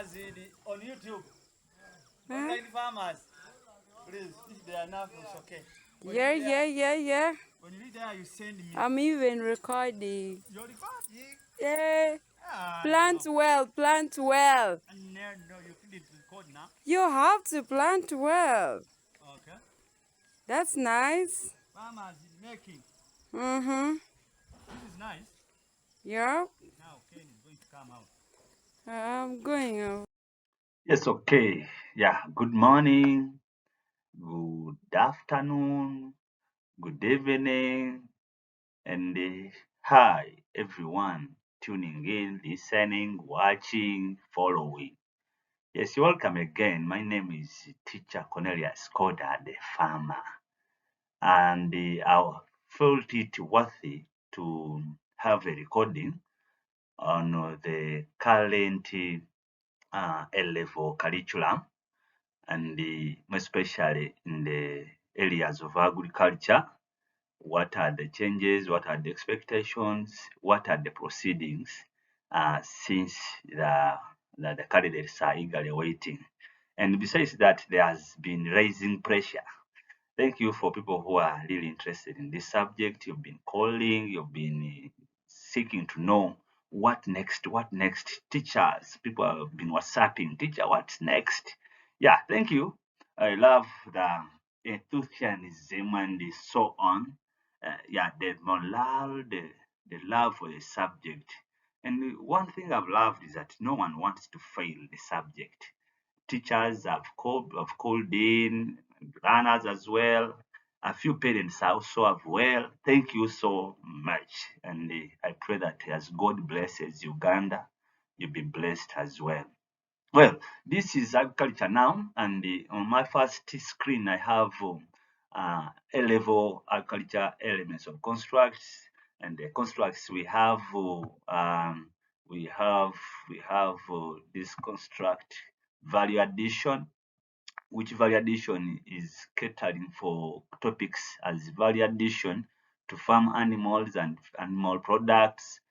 farmers on YouTube. Online farmers. Please, if they are enough, it's okay. Yeah. When you read there, you send me. I'm even recording. You're recording? Yeah. Plant well. No, you didn't record now. You have to plant well. Okay. That's nice. Farmers is making. This is nice. Yeah. Now Ken is going to come out. I'm going out. Yes, okay. Yeah, good morning, good afternoon, good evening, and hi, everyone tuning in, listening, watching, following. Yes, you're welcome again. My name is Teacher Cornelius Koda, the farmer, and I felt it worthy to have a recording on the current A-Level curriculum and especially in the areas of agriculture. What are the changes? What are the expectations? What are the proceedings since the candidates are eagerly waiting? And besides that, there has been raising pressure. Thank you for people who are really interested in this subject. You've been calling, you've been seeking to know what next, what next. Teachers, people have been WhatsApping, teacher, what's next? Yeah, thank you. I love the enthusiasm and so on. Yeah, the morale, the love for the subject. And one thing I've loved is that no one wants to fail the subject. Teachers have called in, learners as well. A few parents also have well. Thank you so much. And I pray that as God blesses Uganda, you'll be blessed as well. Well, this is agriculture now, and on my first screen I have A-Level Agriculture elements of constructs, and the constructs we have we have this construct value addition, which value addition is catering for topics as value addition to farm animals and animal products,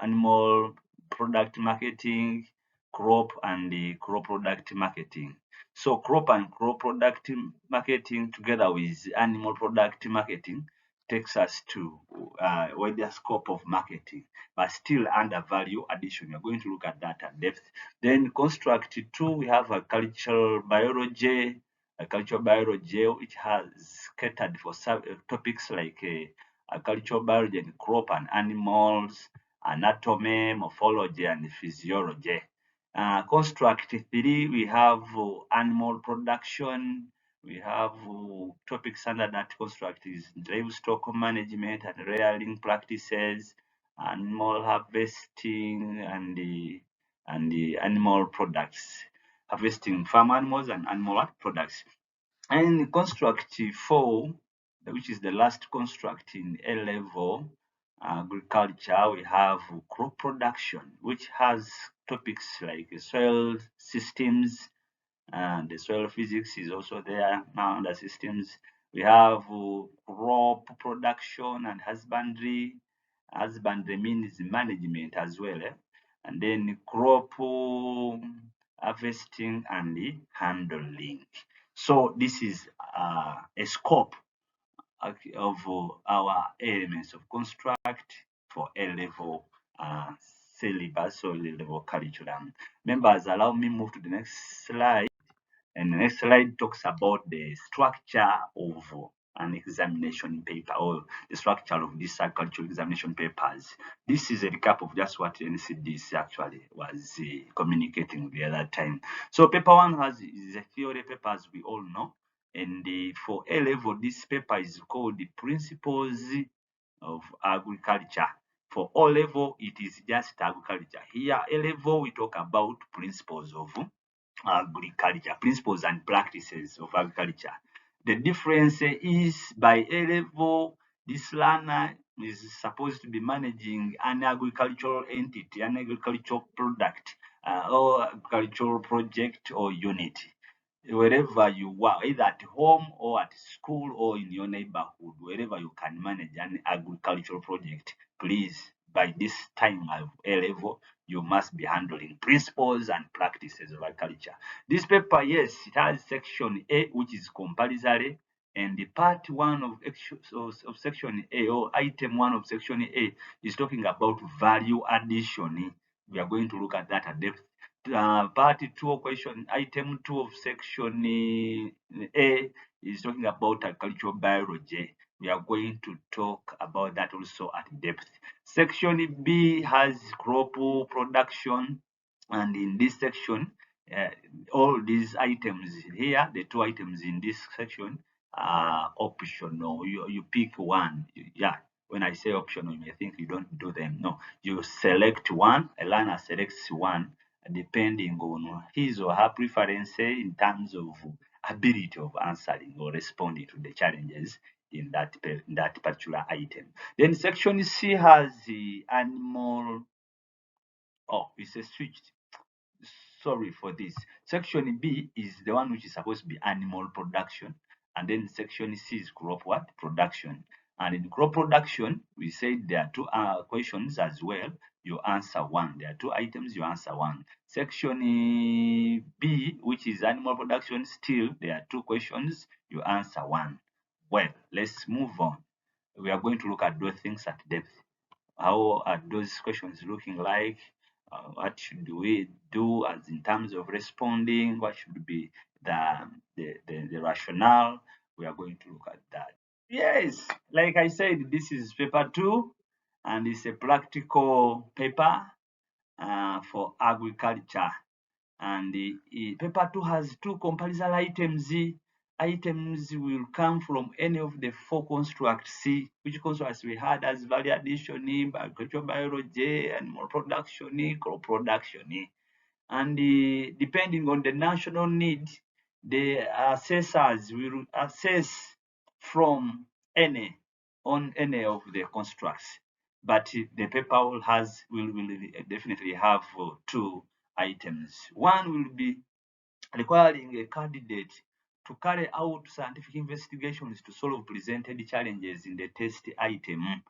animal product marketing, crop and the crop product marketing. So crop and crop product marketing together with animal product marketing takes us to wider scope of marketing, but still under value addition. We're going to look at that at depth. Then construct 2, we have agricultural biology. Agricultural biology, which has catered for topics like agricultural biology and crop and animals, anatomy, morphology, and physiology. Construct 3, we have animal production. We have topics under that construct is livestock management and rearing practices, animal harvesting, and the animal products, harvesting farm animals and animal products. And construct 4, which is the last construct in A-Level Agriculture, we have crop production, which has topics like soil systems, and the soil physics is also there now under systems. We have crop production and husbandry. Husbandry means management as well, and then crop harvesting and the handling. So this is a scope of our elements of construct for A-Level syllabus or A-Level curriculum. Members, allow me move to the next slide. And the next slide talks about the structure of an examination paper, or the structure of these agricultural examination papers. This is a recap of just what NCDC actually was communicating the other time. So paper 1 is a theory paper, as we all know. And for A-Level, this paper is called the Principles of Agriculture. For O-Level, it is just agriculture. Here, A-Level, we talk about principles of agriculture, principles and practices of agriculture. The difference is by A-Level, this learner is supposed to be managing an agricultural entity, an agricultural product, or agricultural project or unit. Wherever you are, either at home or at school or in your neighborhood, wherever you can manage an agricultural project, please, by this time of A-Level, you must be handling principles and practices of agriculture. This paper, yes, it has section A, which is compulsory, and the part one of section A, or item one of section A, is talking about value addition. We are going to look at that at depth. Part two of question, item two of section A is talking about agricultural biology. We are going to talk about that also at depth. Section B has crop production, and in this section, all these items here, the two items in this section, are optional. You pick one. Yeah, when I say optional, you may think you don't do them. No, you select one. A learner selects one depending on his or her preference in terms of ability of answering or responding to the challenges in that particular item. Then section C has the animal. Oh, it's a switch. Sorry for this. Section B is the one which is supposed to be animal production, and then section C is crop what? Production. And in crop production, we said there are two questions as well. You answer one. There are two items, you answer one. Section B, which is animal production, still there are two questions, you answer one. Well, let's move on. We are going to look at those things at depth. How are those questions looking like? What should we do as in terms of responding? What should be the rationale? We are going to look at that. Yes, like I said, this is paper 2, and it's a practical paper for agriculture. And the paper 2 has two comparison items. Items will come from any of the four constructs, which constructs we had as value addition, agricultural biology, animal production, crop production. And depending on the national need, the assessors will assess from any on any of the constructs. But the paper will definitely have two items. One will be requiring a candidate to carry out scientific investigations to solve presented challenges in the test item.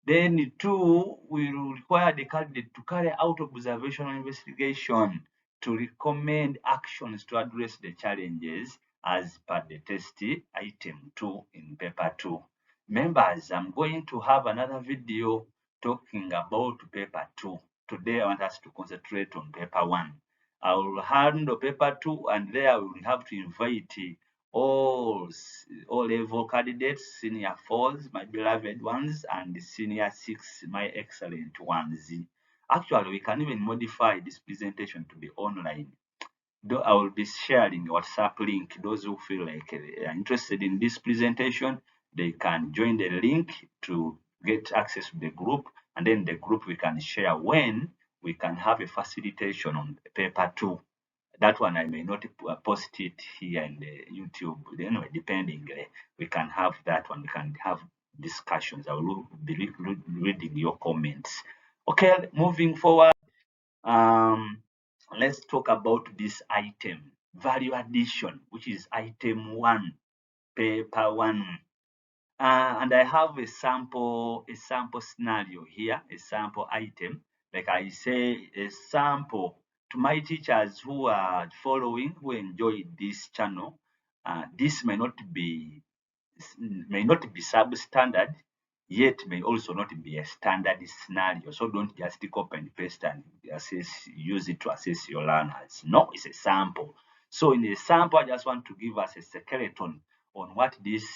Then 2 will require the candidate to carry out observational investigation to recommend actions to address the challenges as per the test item 2 in paper 2. Members, I'm going to have another video talking about paper 2. Today I want us to concentrate on paper 1. I will handle paper 2, and there we will have to invite all level candidates, senior 4s, my beloved ones, and senior 6, my excellent ones. Actually, we can even modify this presentation to be online. Though I will be sharing a WhatsApp link. Those who feel like they are interested in this presentation, they can join the link to get access to the group, and then the group we can share when we can have a facilitation on paper 2. That one I may not post it here in the YouTube. Anyway, depending, we can have that one. We can have discussions. I will be reading your comments. Okay, moving forward. Let's talk about this item, value addition, which is item 1, paper 1. And I have a sample scenario here, a sample item. Like I say, a sample to my teachers who are following, who enjoy this channel. This may not be substandard, yet may also not be a standard scenario. So don't just copy and paste and use it to assess your learners. No, it's a sample. So in the sample, I just want to give us a skeleton on what this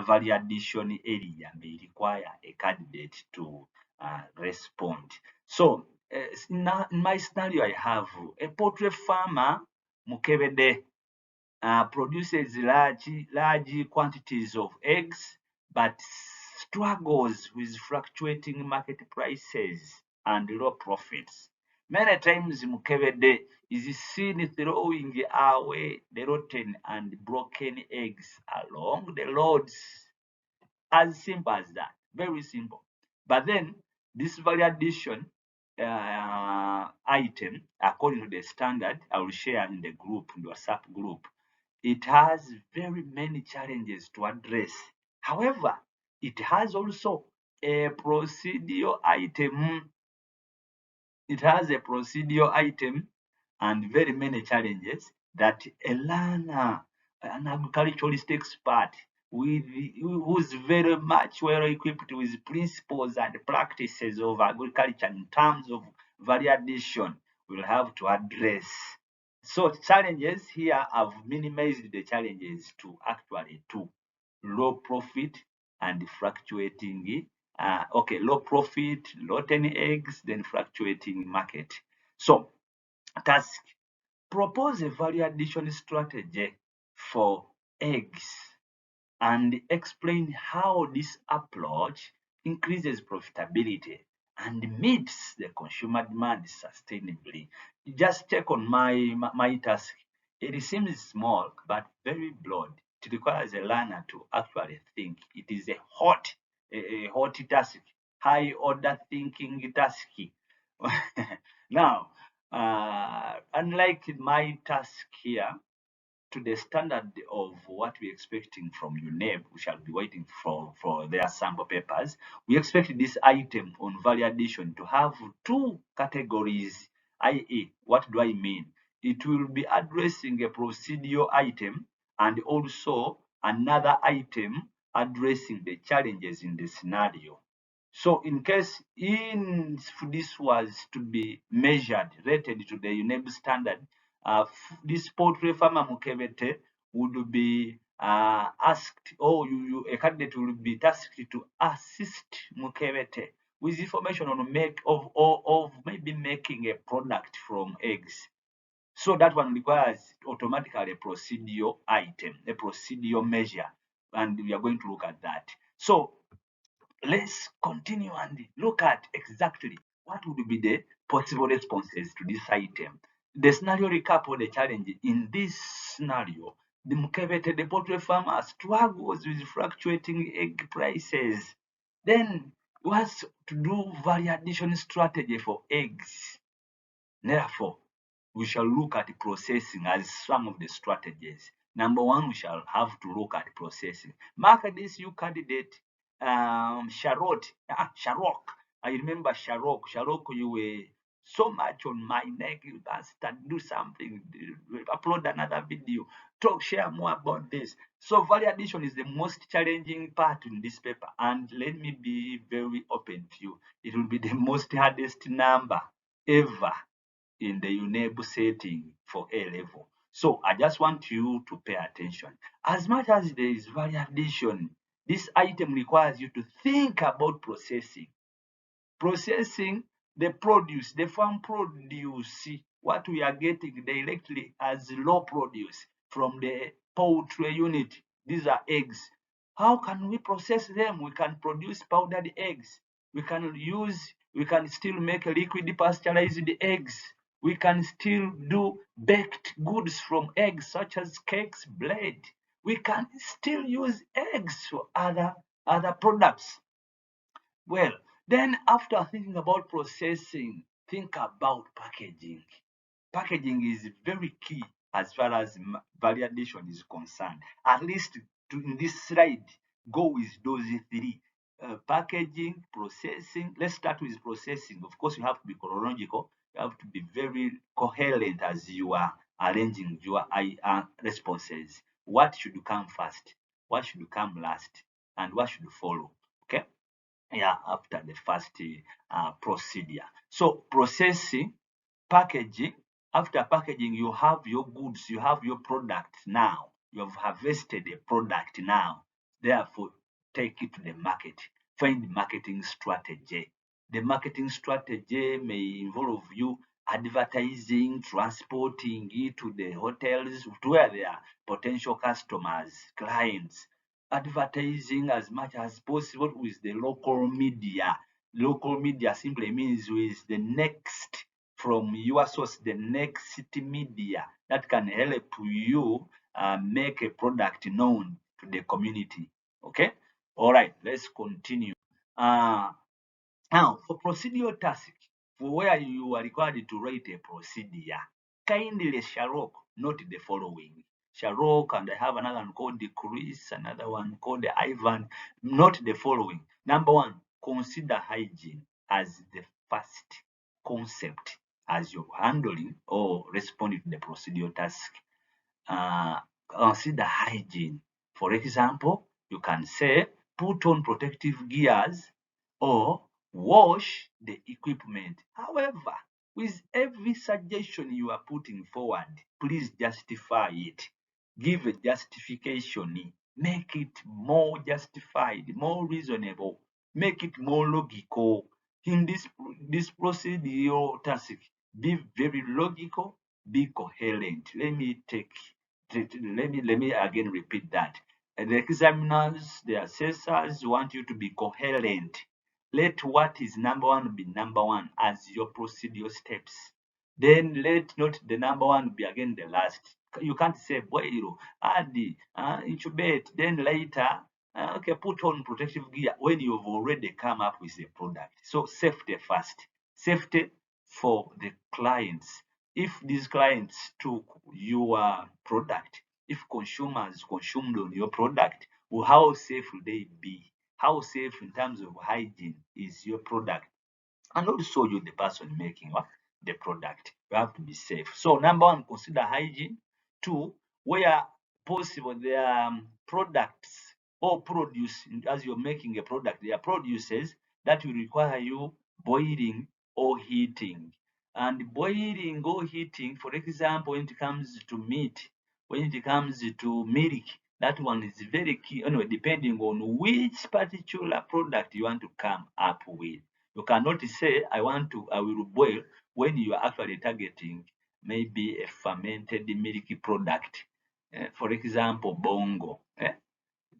value addition area may require a candidate to respond. So in my scenario, I have a poultry farmer, Mukebede, produces large quantities of eggs, but struggles with fluctuating market prices and low profits. Many times Mukebede is seen throwing away the rotten and broken eggs along the roads. As simple as that, very simple. But then this value addition item, according to the standard, I will share in the group, in the WhatsApp group, it has very many challenges to address. However, it has also a procedural item It has a procedural item and very many challenges that a learner, an agriculturalist expert who's very much well equipped with principles and practices of agriculture in terms of value addition will have to address. So challenges here, I've minimized the challenges to actually two: low profit and fluctuating low profit, rotten eggs, then fluctuating market. So, task: propose a value addition strategy for eggs and explain how this approach increases profitability and meets the consumer demand sustainably. Just check on my task. It seems small but very broad. It requires a learner to actually think. It is a hot task, high order thinking task. Now, unlike my task here, to the standard of what we're expecting from UNEB, we shall be waiting for their sample papers. We expect this item on value addition to have two categories, i.e., what do I mean? It will be addressing a procedural item and also another item addressing the challenges in the scenario. So in case if this was to be measured, rated to the UNEB standard, this poultry farmer Mukebete would be asked, or a candidate will be tasked to assist Mukebete with information on of maybe making a product from eggs. So that one requires automatically a procedural item, a procedural measure, and we are going to look at that. So let's continue and look at exactly what would be the possible responses to this item. The scenario recap of the challenge. In this scenario, the Mukebete, the poultry farmer, struggles with fluctuating egg prices. Then wants to do value addition strategy for eggs. Therefore, we shall look at processing as some of the strategies. Number one, we shall have to look at processing. Mark this you candidate, Sharok. I remember Sharok. Sharok, you were so much on my neck. You must do something. Upload another video. Share more about this. So value addition is the most challenging part in this paper. And let me be very open to you. It will be the most hardest number ever in the UNEB setting for A-level. So I just want you to pay attention. As much as there is value addition, this item requires you to think about processing. Processing the produce, the farm produce, what we are getting directly as raw produce from the poultry unit. These are eggs. How can we process them? We can produce powdered eggs. We can still make liquid pasteurized eggs. We can still do baked goods from eggs, such as cakes, bread. We can still use eggs for other products. Well, then after thinking about processing, think about packaging. Packaging is very key as far as value addition is concerned. At least in this slide, go with those three. Packaging, processing. Let's start with processing. Of course, you have to be chronological. You have to be very coherent as you are arranging your responses. What should come first? What should come last? And what should follow? Okay. Yeah, after the first procedure. So processing, packaging. After packaging, you have your goods, you have your product now. You have harvested a product now. Therefore, take it to the market. Find marketing strategy. The marketing strategy may involve you advertising, transporting it to the hotels to where there are potential customers, clients, advertising as much as possible with the local media. Local media simply means with the next from your source, the next media that can help you make a product known to the community. Okay. All right. Let's continue. Now, for procedural task, for where you are required to write a procedure, kindly Sharok, note the following. Sharok, and I have another one called Chris, another one called Ivan. Note the following. Number one, consider hygiene as the first. concept as you're handling or responding to the procedural task. Consider hygiene. For example, you can say put on protective gears or wash the equipment. However, with every suggestion you are putting forward, please justify it. Give a justification. Make it more justified, more reasonable. Make it more logical. In this procedural task, be very logical, be coherent. Let me again repeat that. The examiners, the assessors want you to be coherent. Let what is number one be number one as your procedural steps. Then let not the number one be again the last. You can't say boil, add, intubate, then later, okay, put on protective gear when you've already come up with the product. So safety first. Safety for the clients. If these clients took your product, if consumers consumed on your product, well, how safe will they be? How safe in terms of hygiene is your product? And also you, the person making the product, you have to be safe. So number one, consider hygiene. Two, where possible, there are products or produce, as you're making a product, there are produces that will require you boiling or heating. And boiling or heating, for example, when it comes to meat, when it comes to milk, that one is very key. Anyway, depending on which particular product you want to come up with. You cannot say, I will boil when you are actually targeting maybe a fermented milk product. For example, bongo,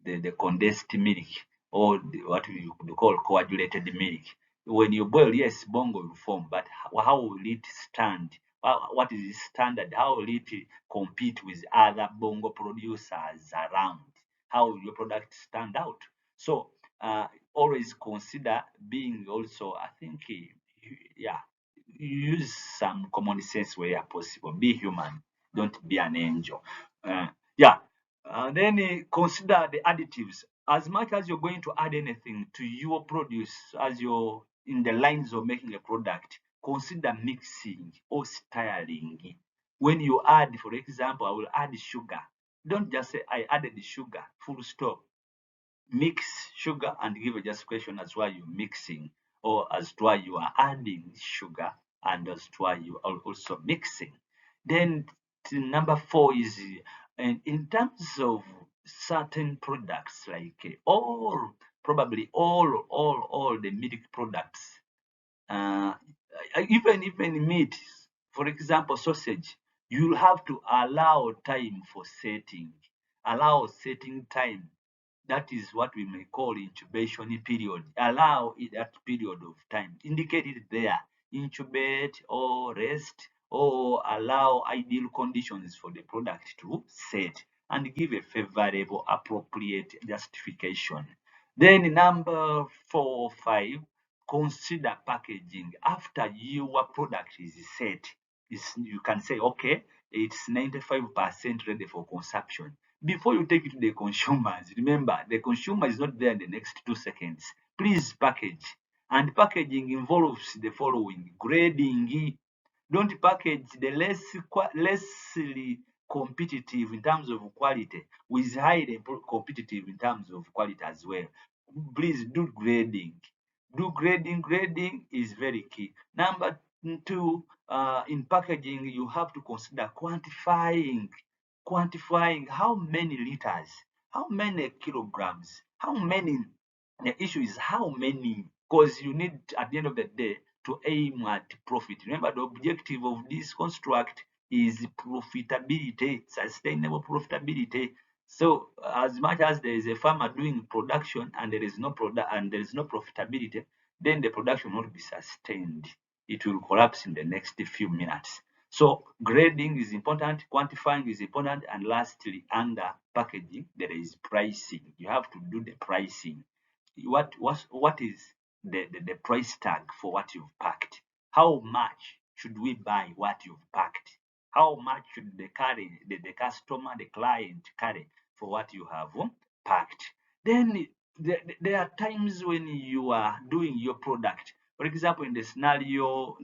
the condensed milk, or what you could call coagulated milk. When you boil, yes, bongo will form, but how will it stand? What is its standard? How will it compete with other bongo producers around? How will your product stand out? So always consider being also, I think, yeah, use some common sense where possible. Be human, don't be an angel. Yeah, then consider the additives. As much as you're going to add anything to your produce, as you're in the lines of making a product, consider mixing or styling. When you add, for example, I will add sugar. Don't just say I added the sugar, full stop. Mix sugar and give a justification as why you're mixing, or as to why you are adding sugar, and as to why you are also mixing. Then number four is in terms of certain products, like probably all the milk products, uh, even meat, for example, sausage, you'll have to allow time for setting, allow setting time. That is what we may call incubation period. Allow it that period of time indicated there. Incubate or rest or allow ideal conditions for the product to set and give a favorable, appropriate justification. Then number 4 or 5, consider packaging. After your product is set, you can say, okay, it's 95% ready for consumption. Before you take it to the consumers, remember, the consumer is not there in the next 2 seconds. Please package. And packaging involves the following: grading. Don't package the lessly competitive in terms of quality with highly competitive in terms of quality as well. Please do grading. Do grading. Grading is very key. Number 2, in packaging, you have to consider quantifying how many liters, how many kilograms, how many. The issue is how many, because you need at the end of the day to aim at profit. Remember, the objective of this construct is profitability, sustainable profitability. So as much as there is a farmer doing production and there is no product and there is no profitability, then the production will not be sustained. It will collapse in the next few minutes. So grading is important, quantifying is important, and lastly, under packaging, there is pricing. You have to do the pricing. What is the price tag for what you've packed? How much should we buy what you've packed? How much should the customer, the client carry for what you have packed? Then there are times when you are doing your product, For example, in the scenario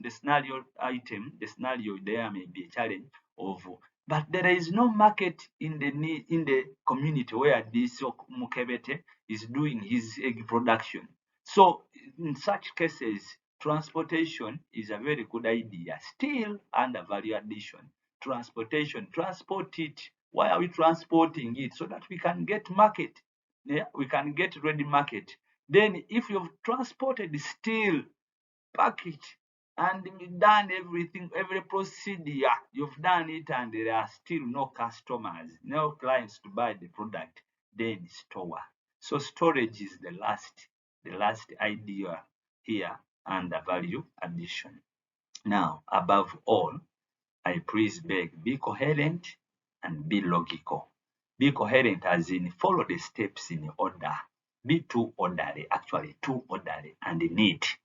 item, the scenario there may be a challenge of, but there is no market in the community where this Mukebete is doing his egg production. So in such cases, transportation is a very good idea. Still under value addition. Transportation, transport it. Why are we transporting it? So that we can get market. Yeah, we can get ready market. Then if you've transported still, pack it and done everything, every procedure, you've done it and there are still no customers, no clients to buy the product, then store. So storage is the last idea here under value addition. Now, above all, I please beg, be coherent and be logical. Be coherent as in follow the steps in order. Be too orderly, actually too orderly and neat.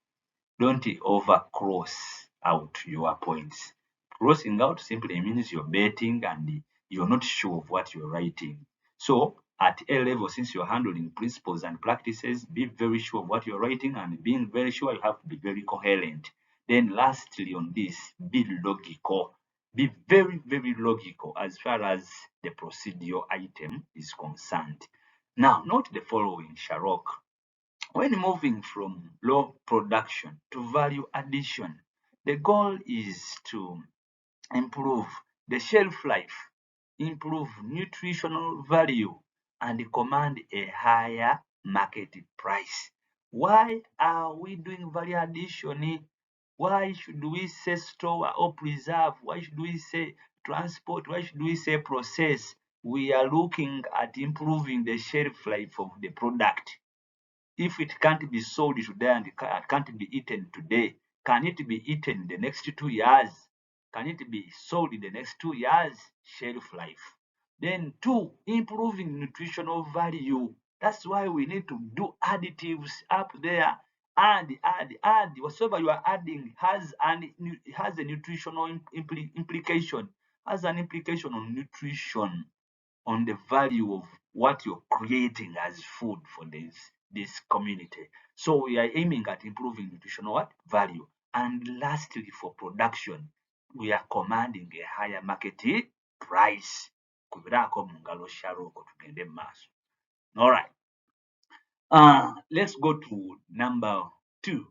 Don't overcross out your points. Crossing out simply means you're betting and you're not sure of what you're writing. So at A level, since you're handling principles and practices, be very sure of what you're writing, and being very sure, you have to be very coherent. Then lastly on this, be logical. Be very, very logical as far as the procedural item is concerned. Now, note the following, Sharok. When moving from low production to value addition, the goal is to improve the shelf life, improve nutritional value, and command a higher market price. Why are we doing value addition? Why should we say store or preserve? Why should we say transport? Why should we say process? We are looking at improving the shelf life of the product. If it can't be sold today and can't be eaten today, can it be eaten in the next 2 years? Can it be sold in the next 2 years? Shelf life. Then 2, improving nutritional value. That's why we need to do additives up there. Add. Whatever you are adding has a nutritional implication, has an implication on nutrition, on the value of what you're creating as food for this community. So we are aiming at improving nutritional value. And lastly, for production, we are commanding a higher market price. All right. Let's go to number 2.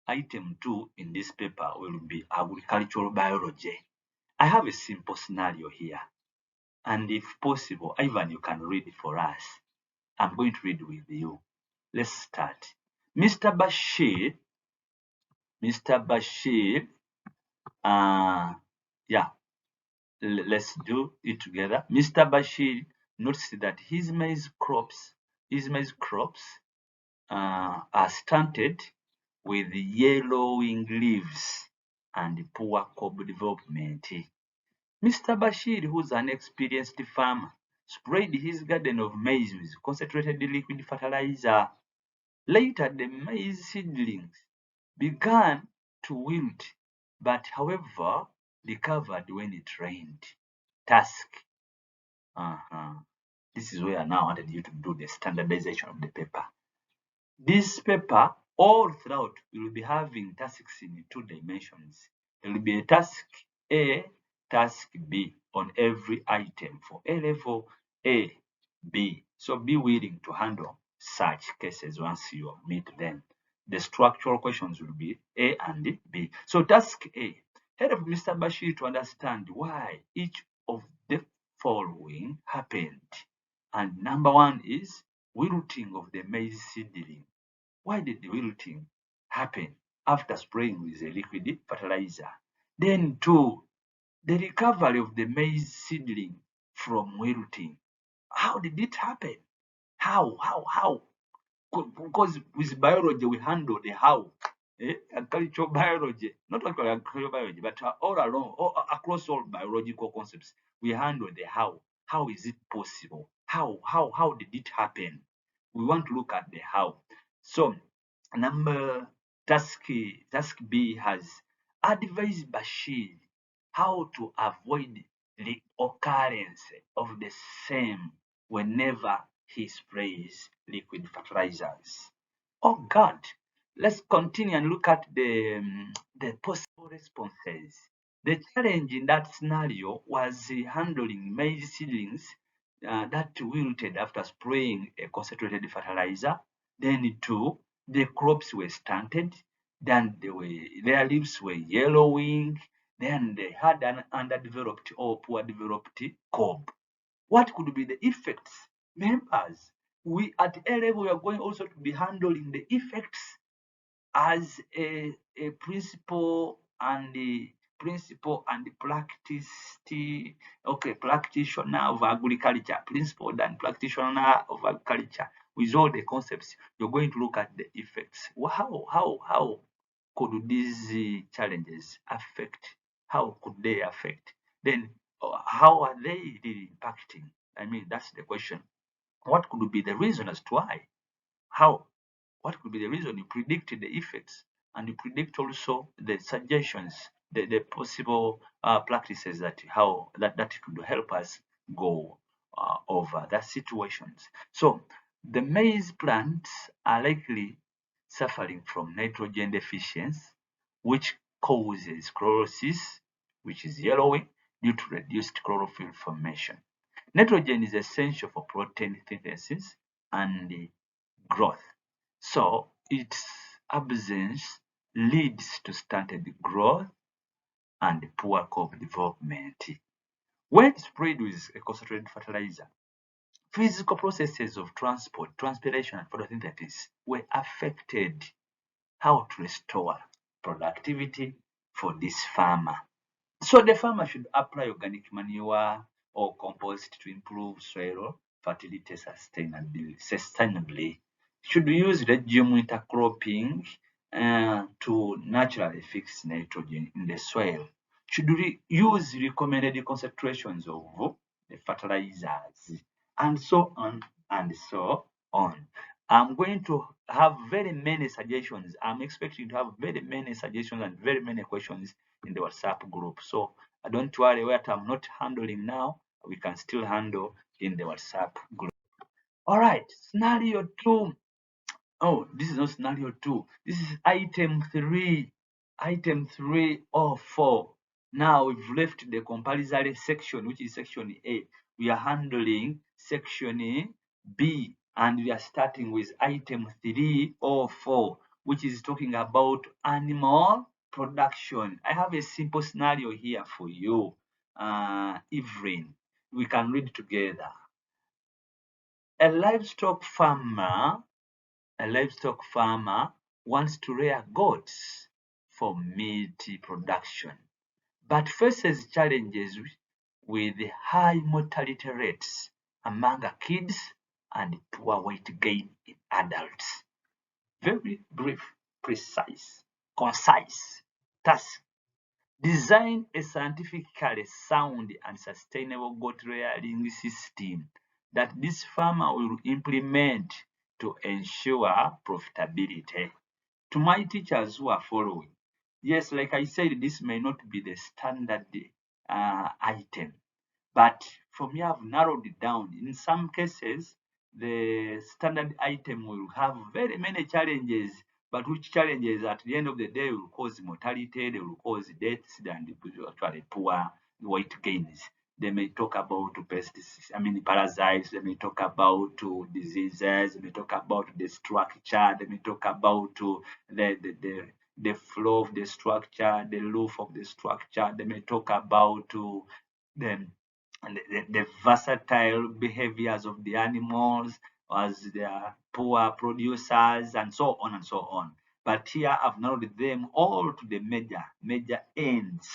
Item 2 in this paper will be agricultural biology. I have a simple scenario here. And if possible, Ivan, you can read it for us. I'm going to read with you. Let's start. Mr. Bashir, let's do it together. Mr. Bashir noticed that his maize crops are stunted with yellowing leaves and poor crop development. Mr. Bashir, who's an experienced farmer, sprayed his garden of maize with concentrated liquid fertilizer. Later, the maize seedlings began to wilt, but however, recovered when it rained. Task. This is where now I wanted you to do the standardization of the paper. This paper, all throughout, will be having tasks in 2 dimensions. There will be a task A, task B on every item for A level A, B. So be willing to handle such cases once you meet them. The structural questions will be A and B. So task A, help Mr. Bashir to understand why each of the following happened. And number 1 is wilting of the maize seedling. Why did the wilting happen after spraying with a liquid fertilizer? Then 2, the recovery of the maize seedling from wilting. How did it happen? How? Because with biology we handle the how. Agricultural biology, not actually agricultural biology, but all along, across all biological concepts, we handle the how. How is it possible? How did it happen? We want to look at the how. So task B has advised Bashir how to avoid the occurrence of the same whenever he sprays liquid fertilizers. Oh God, let's continue and look at the possible responses. The challenge in that scenario was handling maize seedlings that wilted after spraying a concentrated fertilizer. Then two, the crops were stunted. Then their leaves were yellowing. Then they had an underdeveloped or poor developed cob. What could be the effects? Members, we at A-Level we are going also to be handling the effects as a principal and the practitioner of agriculture, principal and practitioner of agriculture. With all the concepts, you're going to look at the effects. How could these challenges affect? How could they affect? Then how are they really impacting? I mean, that's the question. What could be the reason as to why? How? What could be the reason? You predict the effects and you predict also the suggestions, the possible practices that could help us go over that situations. So the maize plants are likely suffering from nitrogen deficiency, which causes chlorosis, which is yellowing due to reduced chlorophyll formation. Nitrogen is essential for protein synthesis and growth. So its absence leads to stunted growth and poor crop development. When sprayed with a concentrated fertilizer, physical processes of transport, transpiration, and photosynthesis were affected. How to restore productivity for this farmer? So the farmer should apply organic manure or compost to improve soil fertility sustainably. Should use legume intercropping to naturally fix nitrogen in the soil. Should use recommended concentrations of the fertilizers, and so on and so on. I'm going to have very many suggestions. I'm expecting to have very many suggestions and very many questions in the WhatsApp group. So don't worry, what I'm not handling now, we can still handle in the WhatsApp group. All right, scenario 2. Oh, this is not scenario 2. This is item 3. Item 304. Now we've left the compulsory section, which is section A. We are handling section B, and we are starting with item 304, which is talking about animal production. I have a simple scenario here for you, Evelyn. We can read together. A livestock farmer wants to rear goats for meat production, but faces challenges with high mortality rates among kids and poor weight gain in adults. Very brief, precise, concise task. Design a scientifically sound and sustainable goat rearing system that this farmer will implement to ensure profitability. To my teachers who are following, yes, like I said, this may not be the standard item, but for me, I've narrowed it down. In some cases, the standard item will have very many challenges, but which challenges at the end of the day will cause mortality, they will cause deaths, and actually poor weight gains. They may talk about pesticides, parasites, they may talk about diseases, they may talk about the structure, they may talk about the flow of the structure, the roof of the structure, they may talk about the versatile behaviors of the animals as they are poor producers and so on and so on. But here I've narrowed them all to the major ends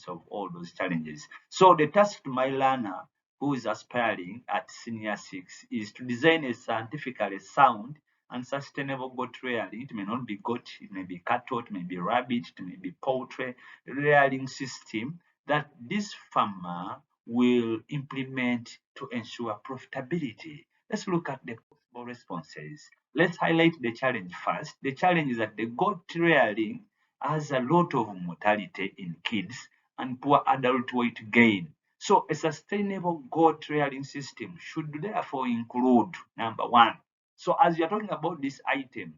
of all those challenges. So the task to my learner who is aspiring at senior 6 is to design a scientifically sound and sustainable goat rearing. It may not be goat, it may be cattle, it may be rabbit, it may be poultry rearing system that this farmer will implement to ensure profitability. Let's look at the possible responses. Let's highlight the challenge first. The challenge is that the goat rearing has a lot of mortality in kids and poor adult weight gain. So a sustainable goat rearing system should therefore include number 1. So as you're talking about this item,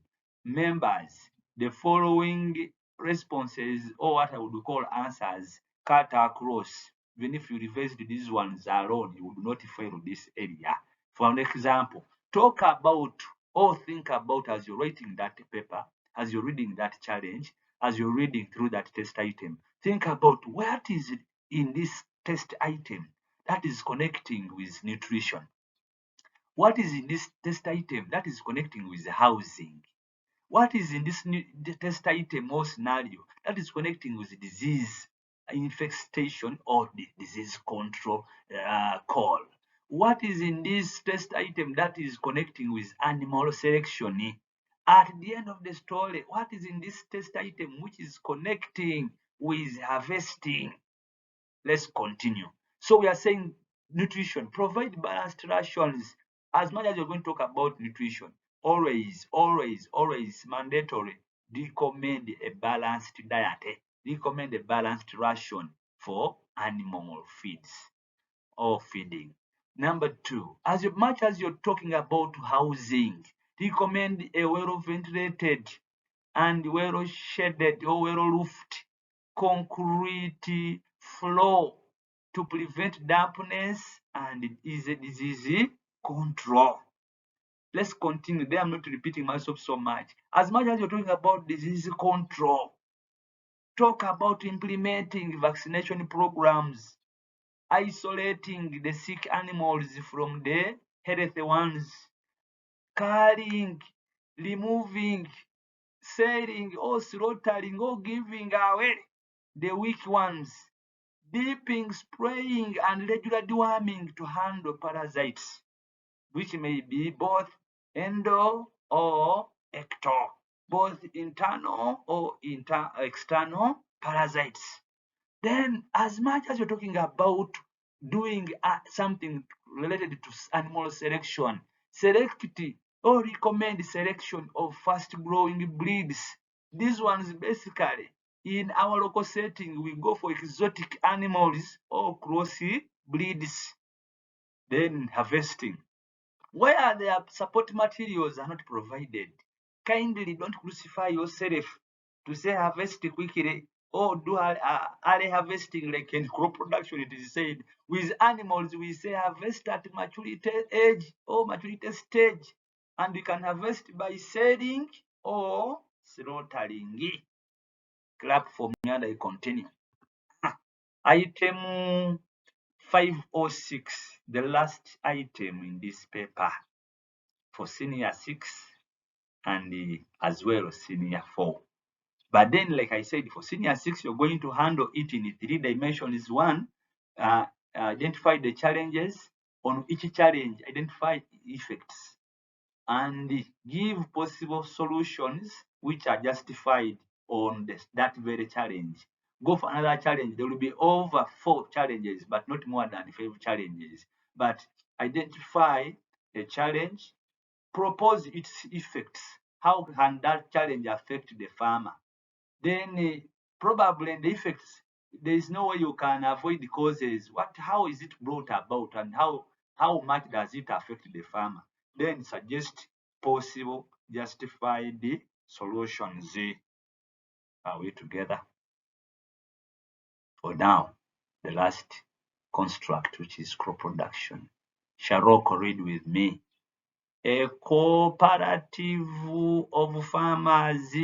members the following responses, or what I would call answers, cut across. Even if you revisit these ones alone, you would not fail this area. For an example, talk about or think about as you're writing that paper, as you're reading that challenge, as you're reading through that test item. Think about what is it in this test item that is connecting with nutrition. What is in this test item that is connecting with housing? What is in this test item or scenario that is connecting with disease infestation or the disease control call? What is in this test item that is connecting with animal selection? At the end of the story, what is in this test item which is connecting with harvesting? Let's continue. So we are saying nutrition, provide balanced rations. As much as you're going to talk about nutrition, always mandatory, recommend a balanced diet, recommend a balanced ration for animal feeds or feeding. Number two, as much as you're talking about housing, recommend a well ventilated and well shaded or well roofed concrete floor to prevent dampness and easy disease control. Let's continue. There I'm not repeating myself so much. As much as you're talking about disease control, talk about implementing vaccination programs, isolating the sick animals from the healthy ones, carrying, removing, selling or slaughtering or giving away the weak ones, dipping, spraying, and regular deworming to handle parasites, which may be both endo or ecto, both internal or external parasites. Then, as much as you're talking about doing something related to animal selection, select or recommend selection of fast-growing breeds. These ones basically, in our local setting, we go for exotic animals or cross breeds. Then harvesting. Where their support materials are not provided, kindly don't crucify yourself to say harvest quickly or do early harvesting like in crop production. It is said with animals we say harvest at maturity age or maturity stage, and you can harvest by selling or slaughtering. Clap for me and I continue. Item 506, the last item in this paper for senior 6 and as well senior 4. But then, like I said, for senior 6, you're going to handle it in 3 dimensions. One, identify the challenges. On each challenge, identify effects and give possible solutions which are justified on that very challenge. Go for another challenge. There will be over 4 challenges, but not more than 5 challenges. But identify a challenge, propose its effects. How can that challenge affect the farmer? Then probably the effects, there is no way you can avoid the causes. How is it brought about, and how much does it affect the farmer? Then suggest possible justified solutions. Are we together? For now, the last construct, which is crop production. Sharoko, read with me. A cooperative of farmers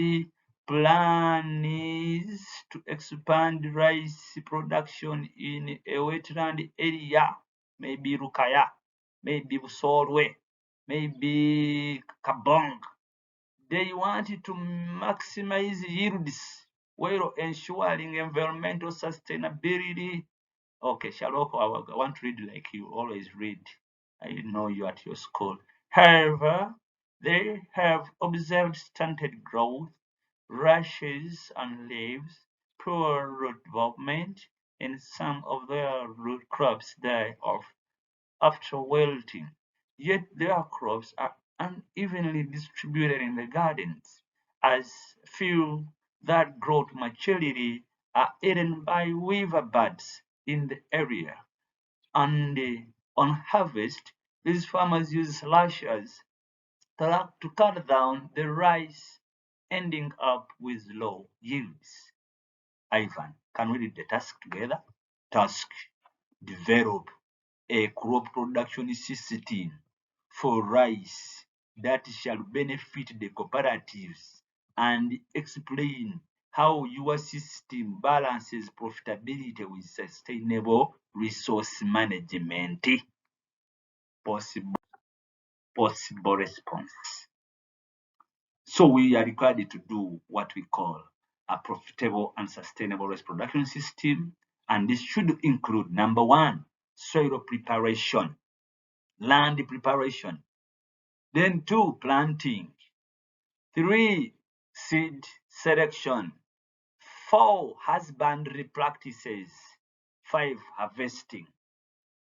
plans to expand rice production in a wetland area, maybe Rukaya, maybe Busolwe, maybe Kabong. They want to maximize yields while ensuring environmental sustainability. Okay, Shaloko, I want to read like you always read. I know you at your school. However, they have observed stunted growth, rashes on leaves, poor root development, and some of their root crops die off after wilting. Yet their crops are unevenly distributed in the gardens, as few that grow to maturity are eaten by weaver birds in the area. And on harvest, these farmers use slashers to cut down the rice ending up with low yields. Ivan, can we read the task together? Task: develop a crop production system for rice that shall benefit the cooperatives, and explain how your system balances profitability with sustainable resource management. Possible response. So we are required to do what we call a profitable and sustainable rice production system, and this should include: number one, soil preparation, land preparation; then 2, planting; 3, seed selection; 4, husbandry practices; 5, harvesting.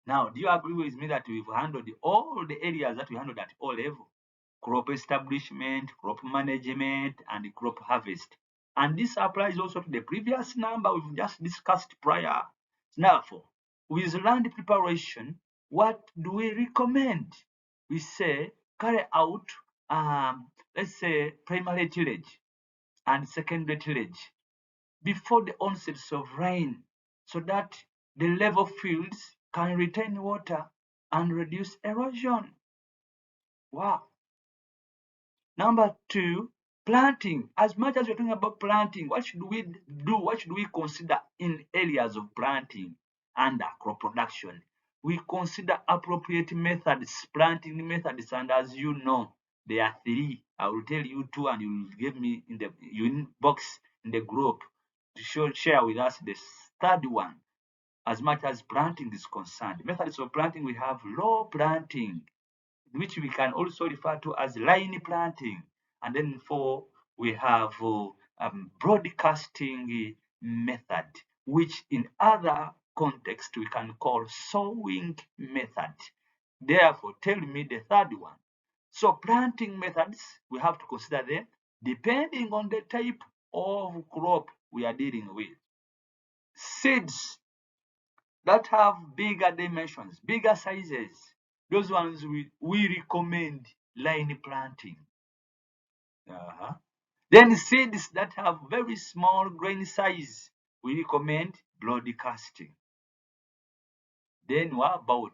Now, do you agree with me that we've handled all the areas that we handled at all level? Crop establishment, crop management, and crop harvest. And this applies also to the previous number we've just discussed prior. Therefore, with land preparation, what do we recommend? We say carry out, let's say, primary tillage and secondary tillage before the onset of rain, so that the level fields can retain water and reduce erosion. Wow. Number 2, planting. As much as we're talking about planting, what should we do? What should we consider in areas of planting under crop production? We consider appropriate methods, planting methods, and as you know, there are 3. I will tell you 2, and you will give me in the box in the group to share with us the third one. As much as planting is concerned, methods of planting, we have low planting, which we can also refer to as line planting. And then 4, we have broadcasting method, which in other context we can call sowing method. Therefore, tell me the third one. So planting methods, we have to consider them depending on the type of crop we are dealing with. Seeds that have bigger dimensions, bigger sizes, those ones we recommend line planting. Then seeds that have very small grain size, we recommend broadcasting. Then what about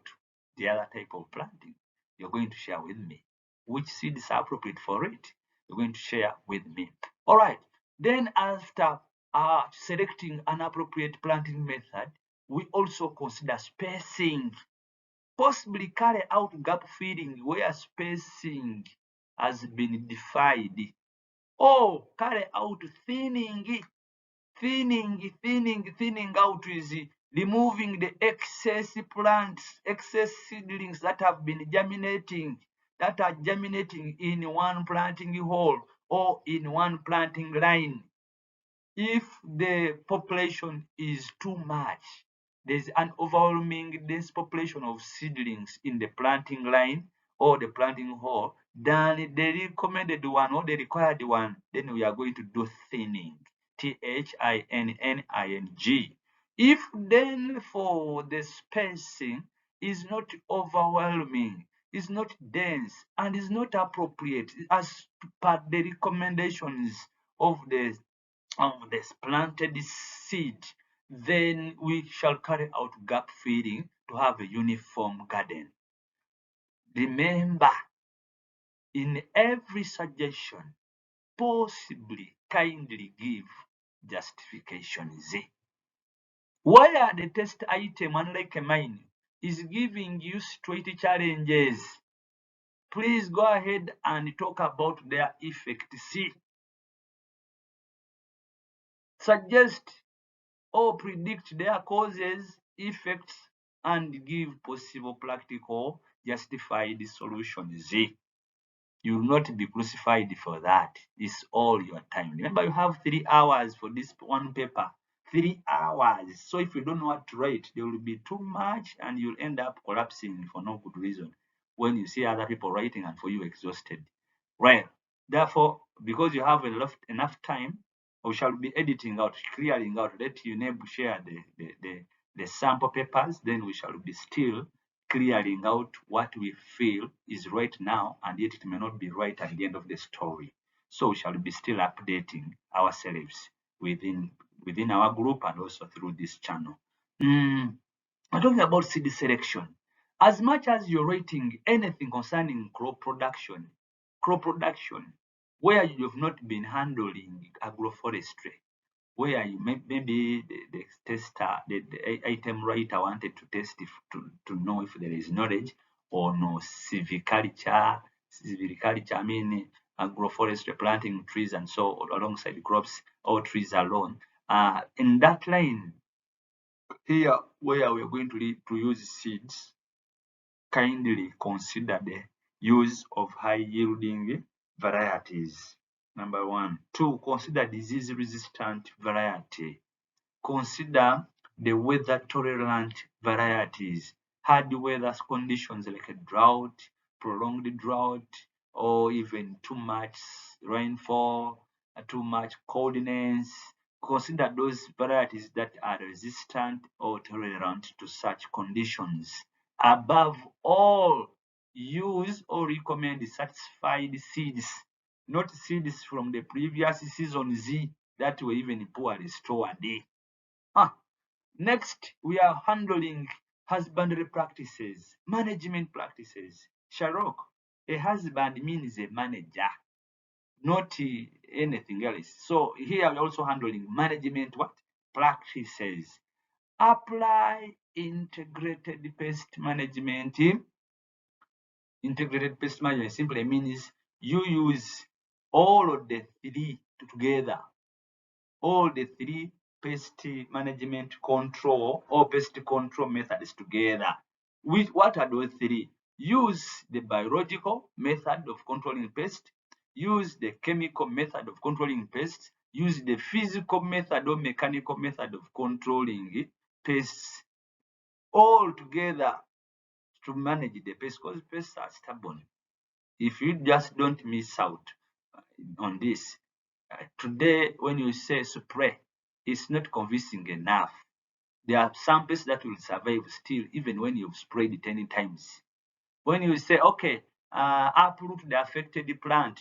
the other type of planting? You're going to share with me which seeds are appropriate for it. You're going to share with me. All right. Then after selecting an appropriate planting method, we also consider spacing. Possibly carry out gap feeding where spacing has been defined, or carry out thinning. Thinning out is removing the excess plants, excess seedlings that have been germinating, that are germinating in one planting hole or in one planting line. If the population is too much, there's an overwhelming dense population of seedlings in the planting line or the planting hole, then the recommended one or the required one, then we are going to do thinning. Thinning. If then for the spacing is not overwhelming, is not dense, and is not appropriate as per the recommendations of the planted seed, then we shall carry out gap feeding to have a uniform garden. Remember, in every suggestion, possibly kindly give justifications. Where the test item, unlike mine, is giving you straight challenges, please go ahead and talk about their effect. See, suggest or predict their causes, effects, and give possible practical justified solutions. You will not be crucified for that. It's all your time. Remember, you have 3 hours for this one paper. 3 hours. So if you don't know what to write, there will be too much and you'll end up collapsing for no good reason when you see other people writing and for you exhausted. Right. Therefore, because you have enough time, we shall be editing out, clearing out, let UNEB share the sample papers, then we shall be still clearing out what we feel is right now, and yet it may not be right at the end of the story. So we shall be still updating ourselves within our group and also through this channel. We're talking about seed selection. As much as you're writing anything concerning crop production, where you've not been handling agroforestry, where you maybe the tester, the item writer wanted to test if to know if there is knowledge or no silviculture, I mean agroforestry, planting trees and so alongside crops or trees alone. In that line here where we're going to use seeds, kindly consider the use of high yielding varieties. Number one. Two, consider disease resistant variety. Consider the weather tolerant varieties. Hard weather conditions like a drought, prolonged drought, or even too much rainfall, too much coldness. Consider those varieties that are resistant or tolerant to such conditions. Above all, use or recommend certified seeds, not seeds from the previous season Z that were even poorly stored. Next, we are handling husbandry practices, management practices. Sharok, a husband means a manager, not anything else. So here we're also handling management what? Practices. Apply integrated pest management. Integrated pest management simply means you use all of the three together. All the three pest management control or pest control methods together. What are those three? Use the biological method of controlling pests, use the chemical method of controlling pests, use the physical method or mechanical method of controlling pests, all together to manage the pests, because pests are stubborn. If you just don't miss out on this, today when you say spray, it's not convincing enough. There are some pests that will survive still even when you've sprayed 10 times. When you say, okay, uproot the affected plant,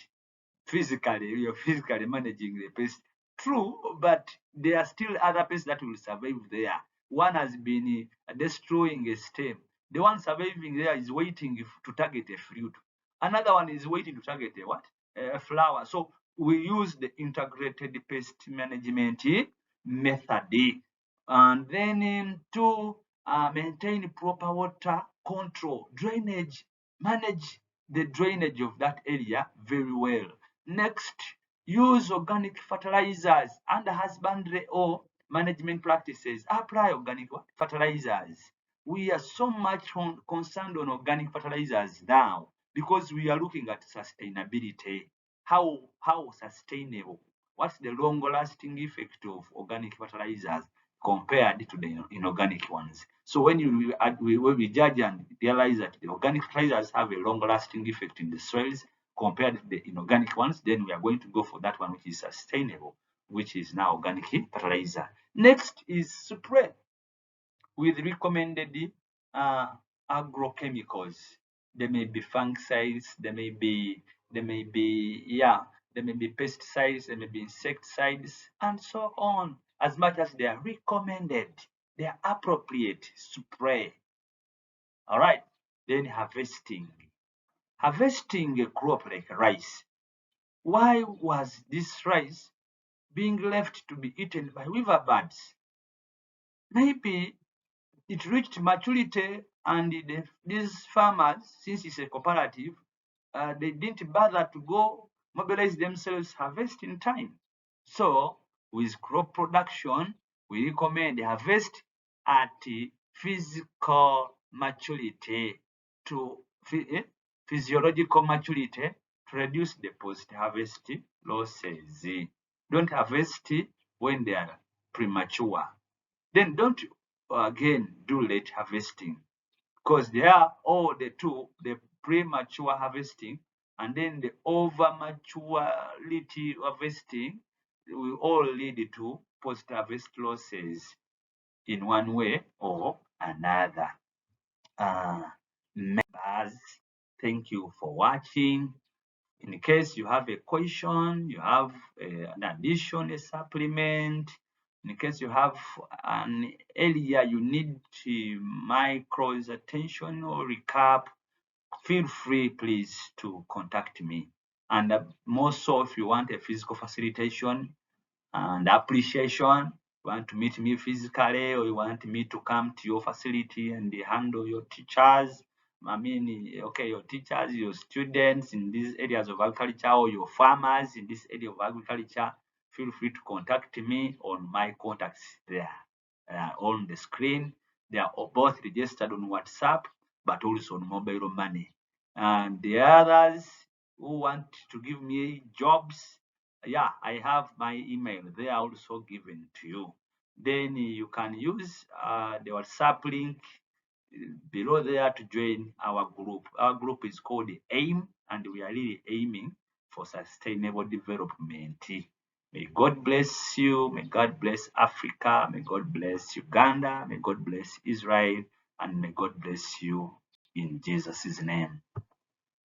physically, you're physically managing the pest. True, but there are still other pests that will survive there. One has been destroying a stem. The one surviving there is waiting to target a fruit. Another one is waiting to target a what? A flower. So we use the integrated pest management method. And then to maintain proper water control, drainage, manage the drainage of that area very well. Next, use organic fertilizers under husbandry or management practices. Apply organic fertilizers. We are so much concerned on organic fertilizers now because we are looking at sustainability. How sustainable? What's the long-lasting effect of organic fertilizers compared to the inorganic ones? So when we judge and realize that the organic fertilizers have a long-lasting effect in the soils compared to the inorganic ones, then we are going to go for that one which is sustainable, which is now organic fertilizer. Next is spray with recommended agrochemicals. There may be fungicides, there may be pesticides, there may be insecticides, and so on. As much as they are recommended, they are appropriate spray. All right. Then harvesting. Harvesting a crop like rice. Why was this rice being left to be eaten by weaver birds? Maybe it reached maturity and these farmers, since it's a cooperative, they didn't bother to go mobilize themselves harvest in time. So with crop production, we recommend harvest at physical maturity to physiological maturity to reduce the post-harvest losses. Don't harvest when they are premature. Then don't again do late harvesting, because they are all the two, the premature harvesting and then the over maturity harvesting will all lead to post harvest losses in one way or another. Members, thank you for watching. In case you have a question, you have an addition, a supplement, in case you have an area you need my close attention or recap, feel free please to contact me. And more so if you want a physical facilitation and appreciation, you want to meet me physically, or you want me to come to your facility and handle your teachers, your teachers, your students in these areas of agriculture, or your farmers in this area of agriculture, feel free to contact me on my contacts there on the screen. They are both registered on WhatsApp, but also on mobile money. And the others who want to give me jobs, yeah, I have my email there also given to you. Then you can use the WhatsApp link below there to join our group. Our group is called AIM, and we are really aiming for sustainable development. May God bless you. May God bless Africa. May God bless Uganda. May God bless Israel. And may God bless you in Jesus' name.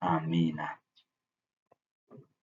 Amen.